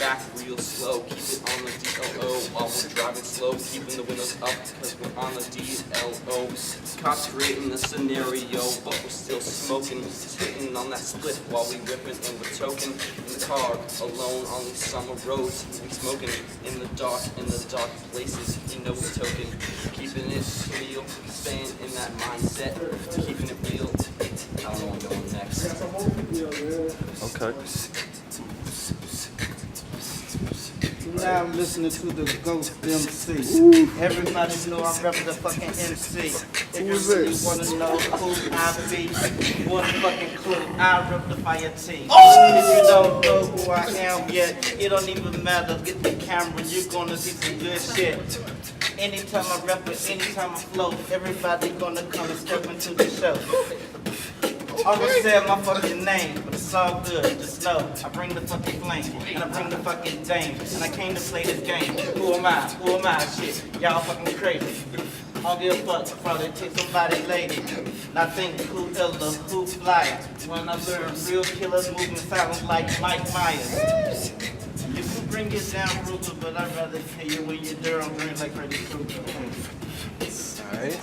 back real slow. Keep it on the DLO while we're driving slow. Keeping the windows up because we're on the DLO. Cops creating the scenario, but we're still smoking. Sitting on that split while we ripping and we're toking. In the car, alone on these summer roads. We smoking in the dark places. You know we're toking. Keeping it real, staying in that mindset. Keeping it real. I don't know where I'm going next. Okay. Now I'm listening to the Ghost MC. Everybody know I'm repping the fucking MC. If you really wanna know who I be, one fucking clue, I rep the fire team. If you don't know who I am yet, it don't even matter. Get the camera, you're gonna see some good shit. Anytime I rep it, anytime I flow, everybody gonna come and step into the show. I'm gonna say my fucking name, but it's all good, just know I bring the fucking flame, and I bring the fucking dame, and I came to play this game. Who am I? Who am I? Shit, y'all fucking crazy. I don't give a fuck, I'll probably take somebody lady. And I think who iller, who flyer. When I learn real killers moving silent like Mike Myers. You can bring it down, Ruger, but I'd rather hear you when you're there. I'm like Freddy Krueger. All right.